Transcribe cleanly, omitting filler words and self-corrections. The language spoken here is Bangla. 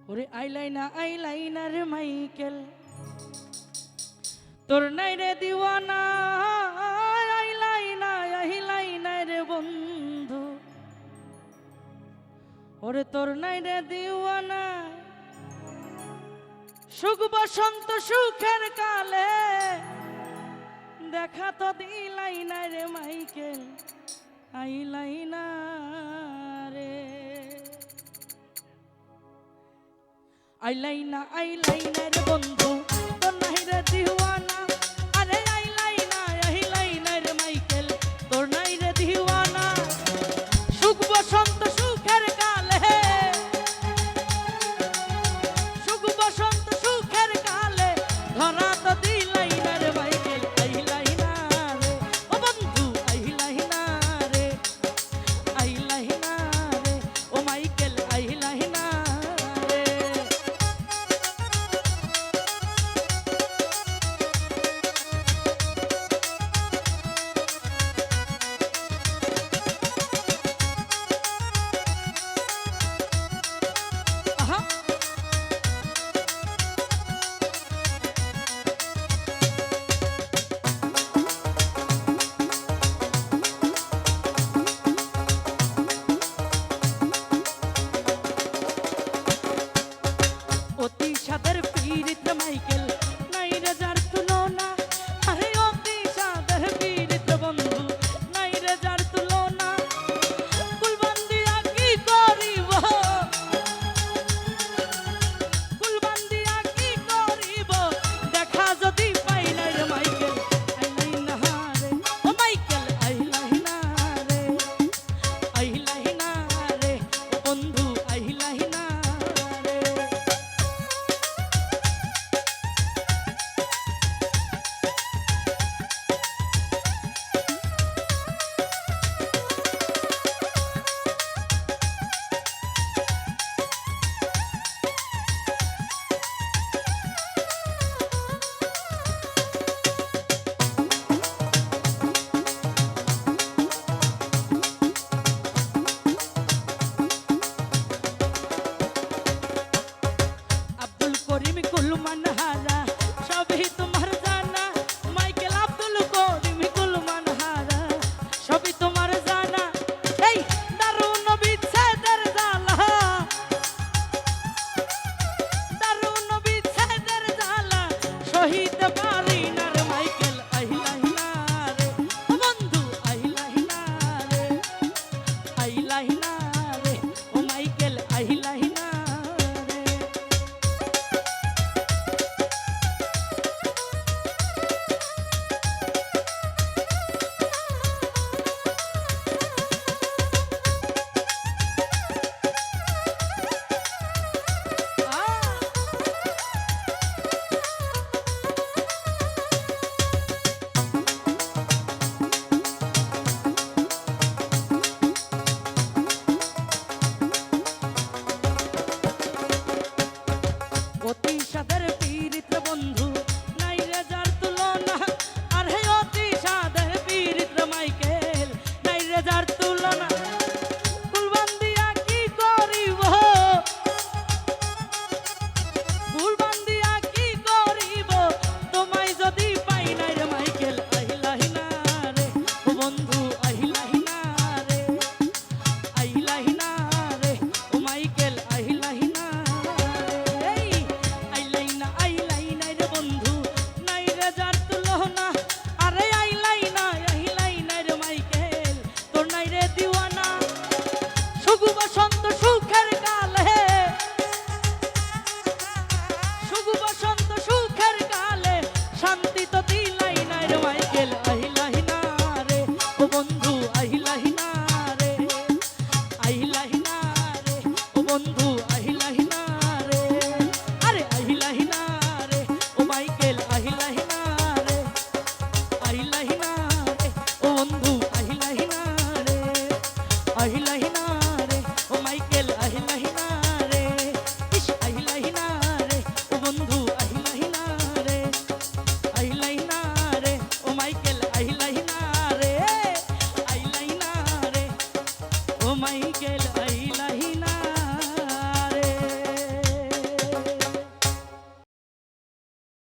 ওরে আইলাইনার মাইকেল তোর নাই রে দিওয়ানা আইলাইনার বন্ধু ওরে তোর নাই রে দিওয়ানা সুখ বসন্ত সুখের কালে দেখা তো দিলাইনা রে মাইকেল আইলাইনা রে আইলাইনা রে বন্ধু তোর নাই রে দিওয়ানা আরে আইলাইনা রে মাইকেল তোর নাই রে দিওয়ানা সুখ বসন্ত সুখের কালে সুখ বসন্ত সুখের কালে ধরা তো দিলাইনা রে মাইকেল আইলাইনা রে ও বন্ধু আইলাইনা রে ও মাইকেল আইলাইনা অতি সাদের পীড়িত মাইকেল নাই রে যার তুলনা আরে অতি সাদের পীড়িত বন্ধু নাই রে যার তুলনা কুলবন্দিয়া কি করিব কুলবন্দিয়া কি করিব দেখা যদি পাই নাই রে মাইকেল আইলাইনা রে ও মাইকেল আইলাইনা রে ও বন্ধু আইলাইনা করিম কুলমান হারা সবই তোমার জানা মাইকেল আব্দুল করিম কুলমান হারা সবই তোমার জানা এই দারুণ বিচ্ছেদের জ্বালা দারুণ বিচ্ছেদের জ্বালা শহীদ পারি না রে মাইকেল আইলাইনা রে ও বন্ধু আইলাইনা রে ও মাইকেল আইলাইনা অতি সাদের পীড়িত বন্ধু নাই রে যার তুলনা আর হে অতি সাদের পীড়িত মাইকেল নাই রে যার তুলনা কুলবন্দিয়া কি করিব কুলবন্দিয়া কি করিব তোমায় যদি পাই নাই রে মাইকেল আইলাইনা রে ও বন্ধু আইলাইনা রে ও মাইকেল আইলাইনা আহিলাহিনা রে ও মাইকেল আহিলা